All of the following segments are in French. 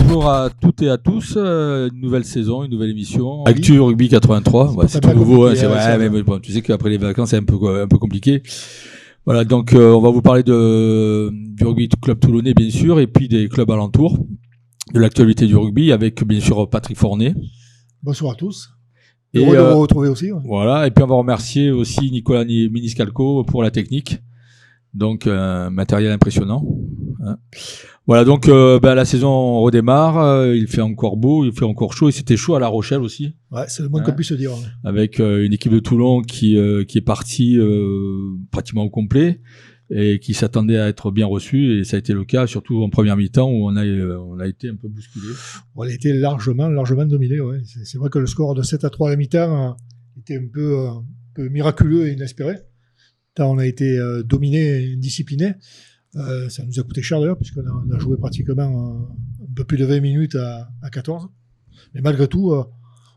Bonjour à toutes et à tous, une nouvelle saison, une nouvelle émission. Actu Rugby 83, c'est tout nouveau, hein, c'est vrai, mais bon, tu sais qu'après les vacances c'est un peu compliqué. Voilà, donc on va vous parler du rugby club toulonnais bien sûr, et puis des clubs alentours, de l'actualité du rugby avec bien sûr Patrick Fornet. Bonsoir à tous. Heureux de vous retrouver aussi. Ouais. Voilà, et puis on va remercier aussi Nicolas Miniscalco pour la technique. Donc matériel impressionnant. Hein. Voilà, donc la saison redémarre, il fait encore beau, il fait encore chaud, et c'était chaud à La Rochelle aussi. Ouais, c'est le moins qu'on puisse se dire. Ouais. Avec une équipe de Toulon qui est partie pratiquement au complet et qui s'attendait à être bien reçue, et ça a été le cas, surtout en première mi-temps où on a été un peu bousculé. On a été largement dominé. Ouais. C'est vrai que le score de 7-3 à la mi-temps était un peu miraculeux et inespéré. On a été dominé, discipliné. Ça nous a coûté cher d'ailleurs, puisqu'on a joué pratiquement un peu plus de 20 minutes à 14. Mais malgré tout,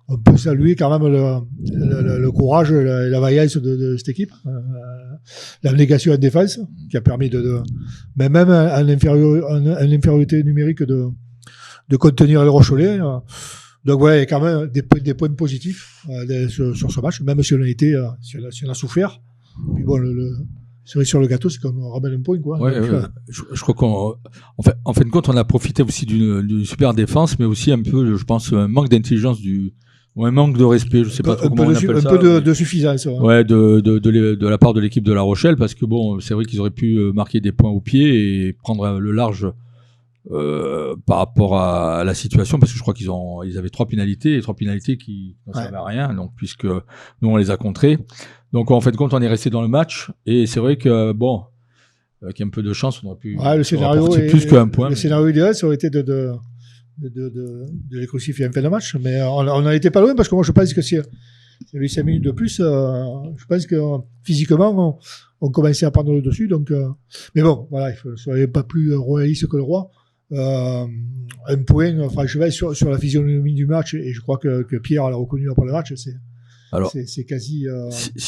on peut saluer quand même le courage et la vaillance de cette équipe. L'abnégation en défense, qui a permis mais même en infériorité numérique de contenir les Rochelais. Donc ouais, il y a quand même des points positifs sur ce match, même si on a souffert. Puis bon, cerise sur le gâteau, c'est qu'on ramène un point, quoi. Ouais, donc, je crois en fin de compte, on a profité aussi d'une super défense, mais aussi un peu, je pense, un manque d'intelligence ou un manque de respect, je sais pas trop comment on appelle ça. Un peu de suffisance. Ouais, de la part de l'équipe de La Rochelle, parce que bon, c'est vrai qu'ils auraient pu marquer des points au pied et prendre le large par rapport à la situation, parce que je crois qu'ils avaient 3 pénalités qui ne servaient à rien, donc puisque nous on les a contrés. Donc en fin de compte, on est resté dans le match, et c'est vrai que bon, avec un peu de chance, on aurait pu rapporter plus qu'un point. Le scénario idéal, ça aurait été de les crucifier en fin de match, mais on n'en était pas loin, parce que moi je pense que si il y avait 5 minutes de plus, je pense que physiquement on commençait à prendre le dessus. Donc, mais bon, voilà, il ne soyez pas plus royaliste que le roi. Un point, enfin, je vais sur la physionomie du match, et je crois que Pierre l'a reconnu après le match, c'est quasi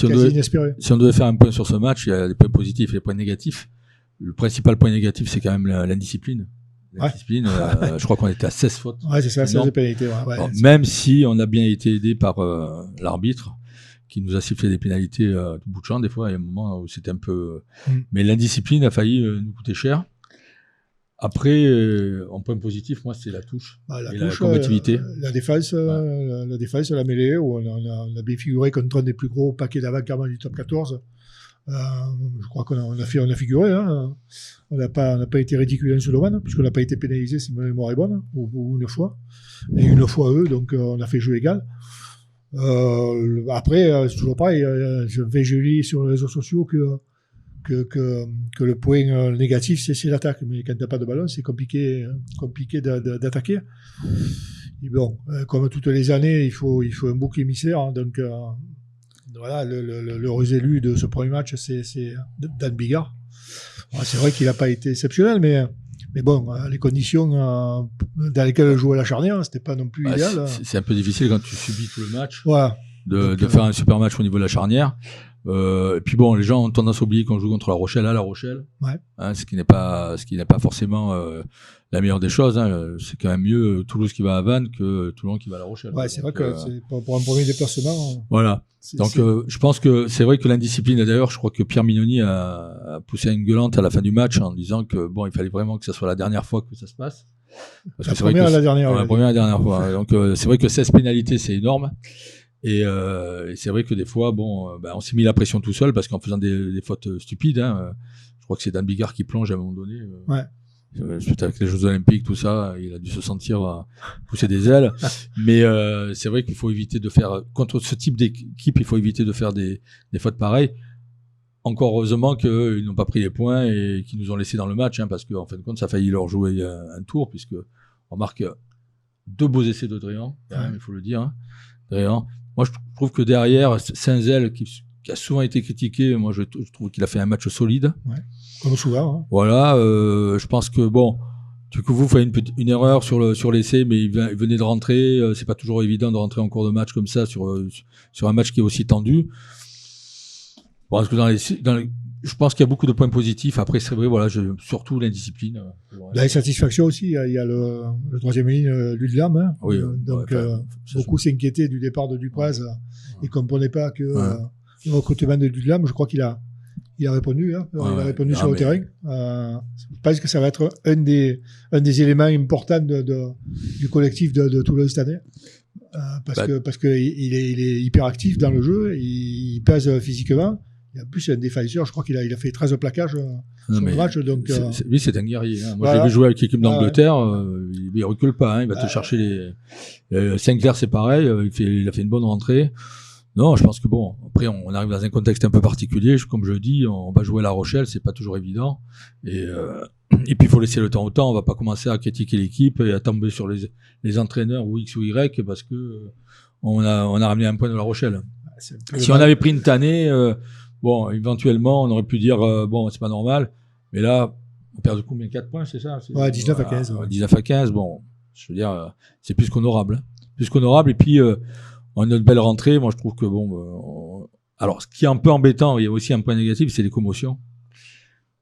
inespéré. Si on devait faire un point sur ce match, il y a des points positifs et des points négatifs. Le principal point négatif, c'est quand même l'indiscipline. L'indiscipline, je crois qu'on était à 16 fautes. Ouais, c'est ça, 16 pénalités. Ouais, bon, même si on a bien été aidé par l'arbitre, qui nous a sifflé des pénalités tout bout de champ, des fois, il y a un moment où c'était un peu... Mais l'indiscipline a failli nous coûter cher. Après, en point positif, moi, c'est la touche et la combativité. La défense, la mêlée, où on a bien figuré contre un des plus gros paquets d'avant-garde du top 14. Je crois qu'on a figuré. Hein. On n'a pas été ridicule en ce domaine, puisqu'on n'a pas été pénalisé, si ma mémoire est bonne, ou une fois. Et une fois eux, donc on a fait jeu égal. Après, c'est toujours pareil. Je lis sur les réseaux sociaux que le point négatif, c'est l'attaque. Mais quand tu n'as pas de ballon, c'est compliqué d'attaquer. Et bon, comme toutes les années, il faut un bouc émissaire. Hein, donc voilà, l'heureux élu de ce premier match, c'est Dan Bigard. C'est vrai qu'il n'a pas été exceptionnel, mais bon, les conditions dans lesquelles jouait la charnière, c'était pas non plus idéal. C'est un peu difficile quand tu subis tout le match de faire un super match au niveau de la charnière. Et puis bon, les gens ont tendance à oublier qu'on joue contre La Rochelle à La Rochelle, ce qui n'est pas forcément la meilleure des choses. Hein. C'est quand même mieux Toulouse qui va à Vannes que Toulon qui va à La Rochelle. Ouais, c'est vrai que c'est pour un premier déplacement. Voilà. Donc je pense que c'est vrai que l'indiscipline. D'ailleurs, je crois que Pierre Mignoni a poussé une gueulante à la fin du match en disant que bon, il fallait vraiment que ça soit la dernière fois que ça se passe. Parce que c'est vrai que la première et la dernière fois. Donc c'est vrai que 16 pénalités, c'est énorme. Et c'est vrai que des fois, on s'est mis la pression tout seul, parce qu'en faisant des fautes stupides, je crois que c'est Dan Bigard qui plonge à un moment donné. Suite avec les Jeux Olympiques, tout ça, il a dû se sentir pousser des ailes. Mais c'est vrai qu'il faut éviter de faire, contre ce type d'équipe, il faut éviter de faire des fautes pareilles. Encore heureusement qu'ils n'ont pas pris les points et qu'ils nous ont laissés dans le match, parce qu'en fin de compte, ça a failli leur jouer un tour, puisque on marque 2 beaux essais de Dréan, il faut le dire. Dréan. Moi, je trouve que derrière, Saint-Zel, qui a souvent été critiqué, moi, je trouve qu'il a fait un match solide. Ouais, comme souvent. Hein. Voilà, je pense que, vous faites une erreur sur l'essai, mais il venait de rentrer. C'est pas toujours évident de rentrer en cours de match comme ça sur un match qui est aussi tendu. Bon, parce que je pense qu'il y a beaucoup de points positifs. Après, c'est vrai, voilà, surtout l'indiscipline. La satisfaction aussi, il y a le troisième ligne, Ludlam. Hein. Oui, donc, beaucoup s'inquiétaient du départ de Dupraz et ne comprenaient pas que le recrutement de Ludlam, je crois qu'il a répondu. Hein. Il a répondu sur le terrain. Je pense que ça va être un des éléments importants du collectif de Toulon cette année. Parce que il est hyper actif dans le jeu, il pèse physiquement. Et en plus, c'est un défenseur, je crois qu'il a fait 13 plaquages sur le match. Donc, lui, c'est un guerrier. Hein. Moi, je l'ai vu jouer avec l'équipe d'Angleterre, il recule pas, hein, il va te chercher les... Sinclair, c'est pareil, il a fait une bonne rentrée. Non, je pense que bon, après, on arrive dans un contexte un peu particulier. Comme je dis, on va jouer à La Rochelle, c'est pas toujours évident. Et puis, il faut laisser le temps au temps. On va pas commencer à critiquer l'équipe et à tomber sur les entraîneurs ou X ou Y parce que on a ramené un point de La Rochelle. Si on avait pris une tannée, bon, éventuellement, on aurait pu dire, bon, c'est pas normal. Mais là, on perd de combien? 4 points, c'est ça? Ouais, 19 à 15. Ouais. 19 à 15, bon, je veux dire, c'est plus qu'honorable. Hein. Plus qu'honorable. Et puis, on a une belle rentrée. Moi, je trouve que bon, alors, ce qui est un peu embêtant, il y a aussi un point négatif, c'est les commotions.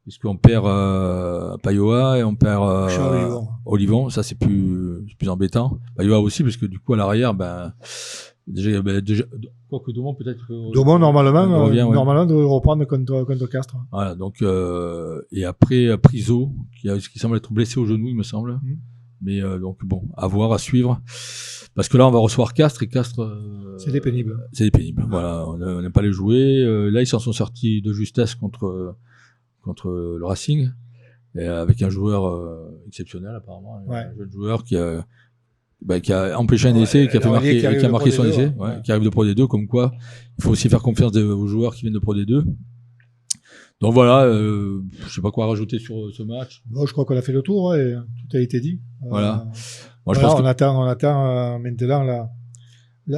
Puisqu'on perd Payoa et on perd Olivon. Ça, c'est plus embêtant. Payoa aussi, parce que du coup, à l'arrière, déjà quoi que Daumont peut-être. Daumont, normalement, devrait reprendre contre Castres. Voilà, donc, et après, Priso, qui semble être blessé au genou, il me semble. Mais donc, bon, à voir, à suivre. Parce que là, on va recevoir Castres, et Castres... c'est des pénibles. C'est des pénibles, voilà. On n'aime pas les jouer. Là, ils s'en sont sortis de justesse contre le Racing, et avec un joueur exceptionnel, apparemment. Ouais. Un jeune joueur qui a empêché un essai, qui a marqué son essai, qui arrive de Pro D2, comme quoi il faut aussi faire confiance aux joueurs qui viennent de Pro D2. Donc voilà, je sais pas quoi rajouter sur ce match. Bon, je crois qu'on a fait le tour, et tout a été dit. Voilà. Moi, je pense on attend maintenant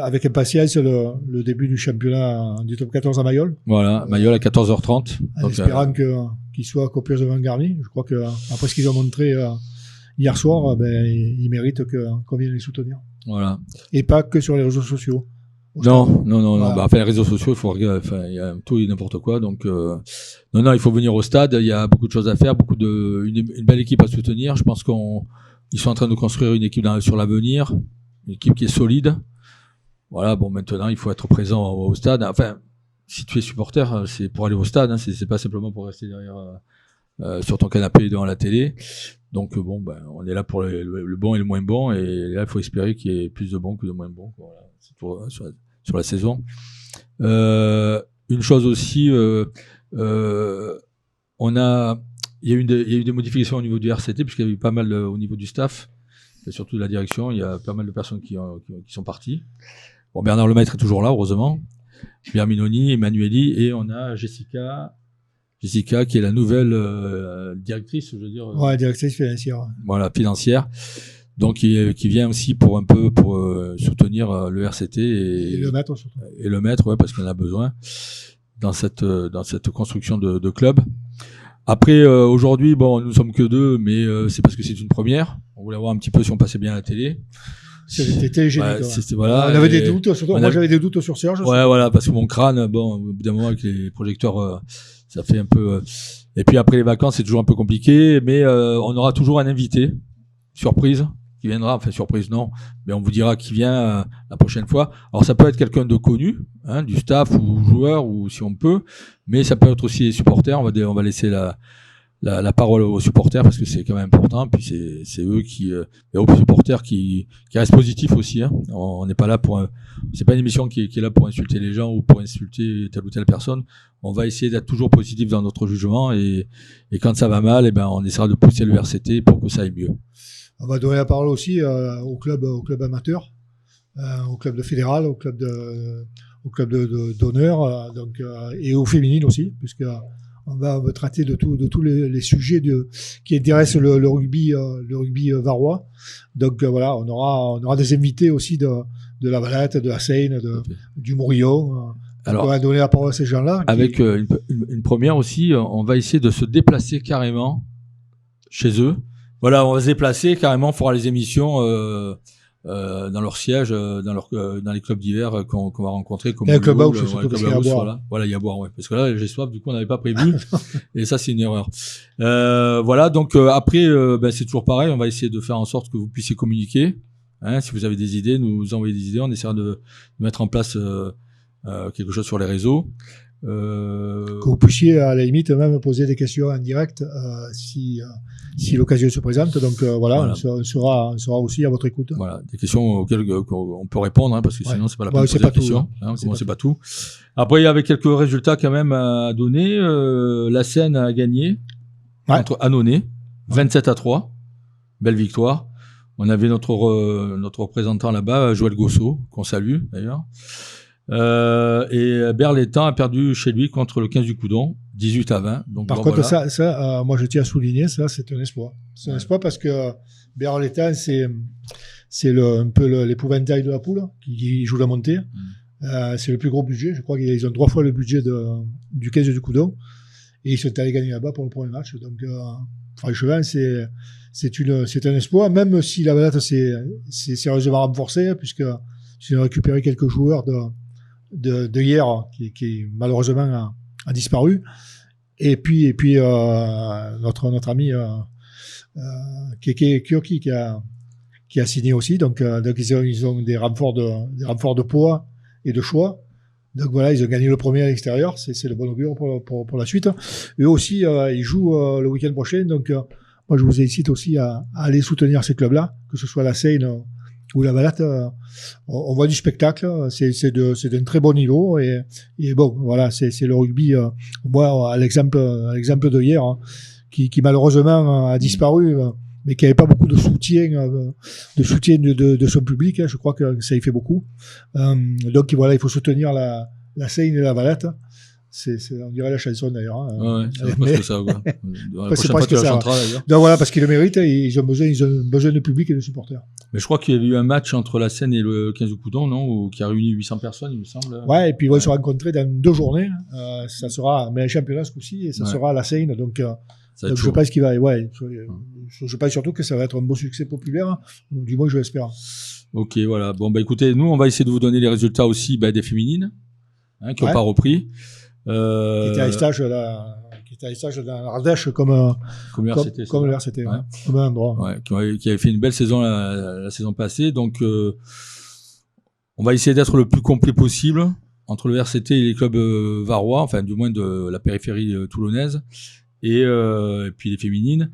avec impatience le début du championnat du top 14 à Mayol. Voilà, Mayol à 14h30. En espérant qu'il soit copieusement garni. Je crois qu'après ce qu'ils ont montré hier soir, ils méritent qu'on vienne les soutenir. Voilà. Et pas que sur les réseaux sociaux. Non. Les réseaux sociaux, il y a tout et n'importe quoi. Donc, non, il faut venir au stade. Il y a beaucoup de choses à faire, une belle équipe à soutenir. Je pense qu'ils sont en train de construire une équipe sur l'avenir, une équipe qui est solide. Voilà, bon, maintenant, il faut être présent au stade. Enfin, si tu es supporter, c'est pour aller au stade, hein, c'est pas simplement pour rester derrière, sur ton canapé devant la télé. Donc, bon, on est là pour le bon et le moins bon, et là, il faut espérer qu'il y ait plus de bons que de moins bons. Voilà, c'est pour, sur la saison. Une chose aussi, il y a eu des modifications au niveau du RCT, puisqu'il y a eu pas mal au niveau du staff, et surtout de la direction. Il y a pas mal de personnes qui sont parties. Bon, Bernard Lemaître est toujours là, heureusement. Pierre Minoni, Emmanueli, et on a Jessica qui est la nouvelle directrice, je veux dire. Ouais, directrice financière. Voilà, financière. Donc, qui vient aussi pour soutenir le RCT et le mettre surtout. Et le mettre, ouais, parce qu'on a besoin dans cette construction de club. Après, aujourd'hui, bon, nous sommes que 2, mais c'est parce que c'est une première. On voulait voir un petit peu si on passait bien à la télé. C'était génial. Voilà, on avait des doutes, surtout. Moi, j'avais des doutes sur Serge. Ouais, voilà, parce que mon crâne, bon, au bout d'un moment, avec les projecteurs, ça fait un peu. Et puis après les vacances, c'est toujours un peu compliqué, mais on aura toujours un invité surprise qui viendra. Enfin, surprise non, mais on vous dira qui vient la prochaine fois. Alors ça peut être quelqu'un de connu, hein, du staff ou joueur, ou si on peut, mais ça peut être aussi les supporters. On va laisser la parole aux supporters parce que c'est quand même important. Puis c'est eux aux supporters qui restent positifs aussi. Hein. On n'est pas là c'est pas une émission qui est là pour insulter les gens ou pour insulter telle ou telle personne. On va essayer d'être toujours positif dans notre jugement et quand ça va mal, on essaiera de pousser le RCT pour que ça aille mieux. On va donner la parole aussi au club amateur, au club de fédéral, au club d'honneur, et aux féminines aussi, puisque on va traiter de tous les sujets qui intéressent le rugby varois. Donc voilà, on aura des invités aussi de la Valette, de la Seine, du Morillon. Alors, on va donner la parole à ces gens-là. Avec une première aussi, on va essayer de se déplacer carrément chez eux. Voilà, on va se déplacer carrément, on fera les émissions dans leur siège, dans les clubs d'hiver qu'on va rencontrer. Comme et un club Mulhouse, house, surtout, le parce club qu'il y a à house, boire. voilà, il y a à boire, ouais. Parce que là, j'ai soif, du coup, on n'avait pas prévu. Et ça, c'est une erreur. Voilà, donc après, c'est toujours pareil. On va essayer de faire en sorte que vous puissiez communiquer. Hein, si vous avez des idées, nous envoyez des idées. On essaiera de mettre en place quelque chose sur les réseaux. Que vous puissiez, à la limite, même poser des questions en direct si l'occasion se présente. Donc voilà. On sera aussi à votre écoute. Voilà, des questions auxquelles on peut répondre, hein, parce que sinon, c'est pas la peine de poser des questions. Hein, c'est pas tout. Après, il y avait quelques résultats quand même à donner. La Seine a gagné contre Annonay, 27-3. Belle victoire. On avait notre représentant là-bas, Joël Gossot, qu'on salue d'ailleurs. Et Berlétan a perdu chez lui contre le 15 du Coudon, 18-20. Donc, par contre, ça moi je tiens à souligner, ça c'est un espoir. C'est un espoir parce que Berlétan, c'est un peu l'épouvantail de la poule qui joue la montée. C'est le plus gros budget. Je crois qu'ils ont 3 fois le budget du 15 du Coudon. Et ils sont allés gagner là-bas pour le premier match. Donc, franchement, c'est un espoir, même si la Valette s'est sérieusement renforcée, puisque ils ont récupéré quelques joueurs de hier qui malheureusement a disparu. Et puis notre ami Keke Kyoki qui a signé aussi. Donc ils ont des renforts de poids et de choix. Donc voilà, ils ont gagné le premier à l'extérieur, c'est le bon augure pour la suite. Eux aussi, ils jouent le week-end prochain, donc moi je vous incite aussi à aller soutenir ces clubs-là, que ce soit la Seine ou la Valette. On voit du spectacle, c'est d'un très bon niveau, et bon, voilà, c'est le rugby, moi, à l'exemple de hier, hein, qui malheureusement a disparu, mais qui n'avait pas beaucoup de soutien de son public. Hein. Je crois que ça y fait beaucoup. Donc voilà, il faut soutenir la Seine et la Valette. On dirait la chanson d'ailleurs. Hein. Ouais, c'est presque ça. Quoi. La prochaine fois, tu la chanteras d'ailleurs. Donc voilà, parce qu'ils le méritent, ils ont besoin de public et de supporters. Mais je crois qu'il y a eu un match entre la Seine et le 15 du Coudon, non, qui a réuni 800 personnes, il me semble. Ouais, et puis ils vont se rencontrer dans 2 journées. Ça sera, mais un championnat ce coup-ci, et ça sera à la Seine. Donc je pense qu'il va, je pense surtout que ça va être un beau succès populaire, du moins je l'espère. Ok, voilà. Bon, écoutez, nous, on va essayer de vous donner les résultats aussi des féminines, hein, qui n'ont pas repris. Qui était à stage dans l'Ardèche comme le RCT, comme un endroit. Ouais, qui avait fait une belle saison la saison passée. Donc, on va essayer d'être le plus complet possible entre le RCT et les clubs varois, enfin, du moins de la périphérie toulonnaise. Et puis les féminines.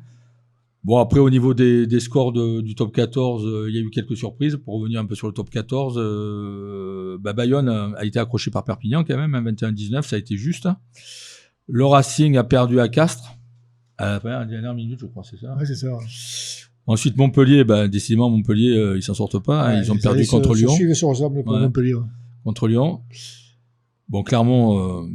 Bon, après, au niveau des scores du top 14, il y a eu quelques surprises. Pour revenir un peu sur le top 14, Bayonne a été accroché par Perpignan quand même, 21-19, ça a été juste. Le Racing a perdu à Castres, à la dernière minute, je crois, c'est ça. Oui, c'est ça. Ensuite, Montpellier, décidément, Montpellier, ils s'en sortent pas. Ils ont perdu contre Lyon. Montpellier. Contre Lyon. Bon, Clermont,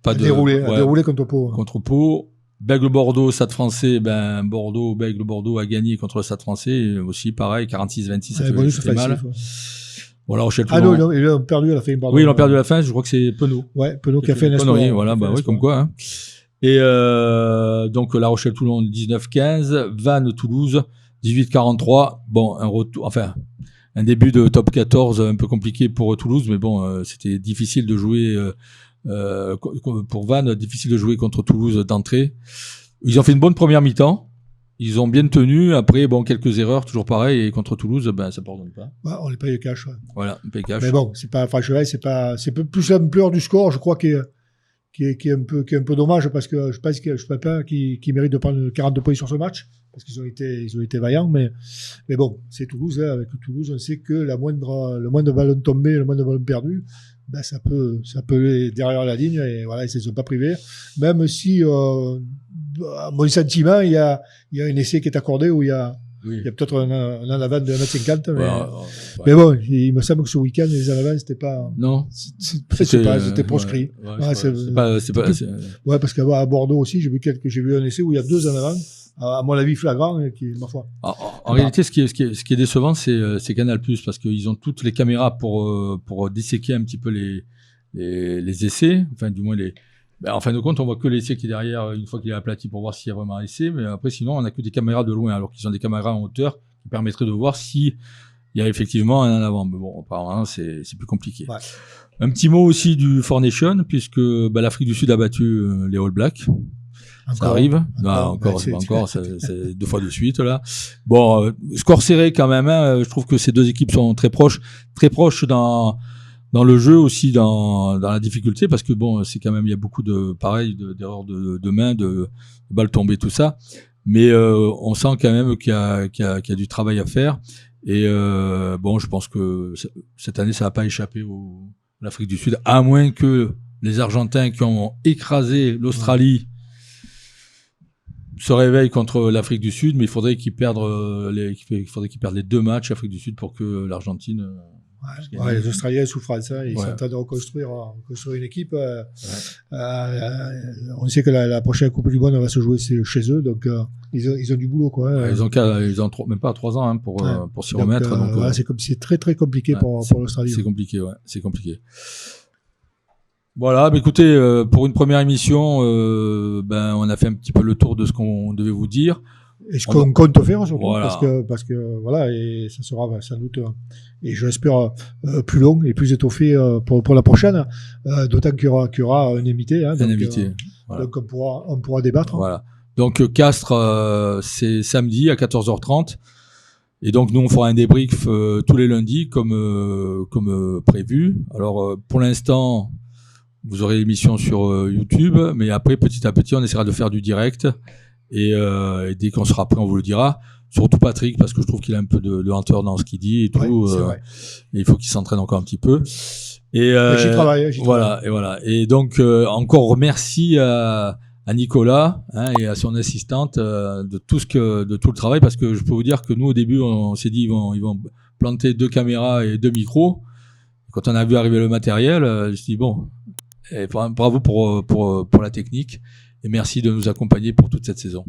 pas de... déroulé contre Pau. Contre Pau. Bègle-Bordeaux, Stade Français, Bègle-Bordeaux a gagné contre le Stade Français, aussi pareil, 46-26, ça fait mal. Bon, La Rochelle, non, ils l'ont perdu à la fin. Oui, ils l'ont perdu à la fin, je crois que c'est Penaud. Ouais, Penaud qui a fait un espoir. Voilà, oui, comme quoi. Hein. Et donc, La Rochelle-Toulon, 19-15, Vannes-Toulouse, 18-43. Bon, un début de top 14 un peu compliqué pour Toulouse, mais bon, c'était difficile de jouer... pour Vannes, difficile de jouer contre Toulouse d'entrée. Ils ont fait une bonne première mi-temps. Ils ont bien tenu. Après, quelques erreurs, toujours pareil. Et contre Toulouse, ça pardonne pas. On les paye cash. Ouais. Voilà, on paye cash. Mais bon, c'est plus l'ampleur du score, je crois, qui est un peu dommage, parce que je pense qu'ils méritent de prendre 42 points sur ce match, parce qu'ils ont été vaillants. Mais bon, c'est Toulouse. Hein. Avec Toulouse, on sait que le moindre ballon tombé, le moindre ballon perdu, ça peut aller derrière la ligne, et voilà, ils ne se sont pas privés. Même si, à mon sentiment, il y a un essai qui est accordé où il y a peut-être un en avant de 1m50. Mais bon, il me semble que ce week-end, les en avant, c'était pas. Non. C'était proscrit. Ouais, parce qu'à Bordeaux aussi, j'ai vu un essai où il y a 2 en avant. À mon avis flagrant, ma foi. En réalité, ce qui est décevant, c'est Canal+, parce qu'ils ont toutes les caméras pour disséquer un petit peu les essais, enfin du moins en fin de compte, on voit que l'essai qui est derrière une fois qu'il est aplati pour voir s'il y a vraiment un essai, mais après sinon on n'a que des caméras de loin, alors qu'ils ont des caméras en hauteur qui permettraient de voir si il y a effectivement un en avant. Mais bon, apparemment, c'est plus compliqué. Ouais. Un petit mot aussi du Four Nations, puisque l'Afrique du Sud a battu les All Blacks. Ça arrive. Encore, c'est 2 fois de suite, là. Bon, score serré quand même, hein. Je trouve que ces deux équipes sont très proches dans le jeu aussi, dans la difficulté, parce que bon, c'est quand même, il y a beaucoup d'erreurs de main, de balles tombées, tout ça. Mais, on sent quand même qu'il y a du travail à faire. Et, bon, je pense que cette année, ça va pas échapper à l'Afrique du Sud, à moins que les Argentins qui ont écrasé l'Australie se réveillent contre l'Afrique du Sud, mais il faudrait qu'ils perdent les 2 matchs Afrique du Sud pour que l'Argentine. Les Australiens souffrent de ça, ils sont en train de reconstruire une équipe. On sait que la prochaine Coupe du Monde va se jouer chez eux, donc ils ont du boulot, quoi. Ils ont même pas 3 ans, hein, pour s'y remettre. Donc, c'est très très compliqué pour l'Australie. C'est compliqué, c'est compliqué. Voilà, écoutez, pour une première émission, on a fait un petit peu le tour de ce qu'on devait vous dire. Et ce qu'on compte faire, surtout, voilà. parce que voilà, et ça sera sans doute, et je l'espère, plus long et plus étoffé pour la prochaine, d'autant qu'il y aura un invité. Hein, voilà. Donc on pourra débattre. Voilà. Donc Castres, c'est samedi à 14h30. Et donc nous on fera un débrief tous les lundis comme prévu. Alors pour l'instant, vous aurez l'émission sur YouTube, mais après petit à petit on essaiera de faire du direct. Et dès qu'on sera prêt, on vous le dira. Surtout Patrick, parce que je trouve qu'il a un peu de lenteur dans ce qu'il dit et tout. Ouais, et il faut qu'il s'entraîne encore un petit peu. Et j'y travaille. Voilà. Et donc encore merci à Nicolas, hein, et à son assistante de tout le travail, parce que je peux vous dire que nous au début on s'est dit ils vont planter 2 caméras et 2 micros. Quand on a vu arriver le matériel, je me suis dit bon, bravo pour la technique. Et merci de nous accompagner pour toute cette saison.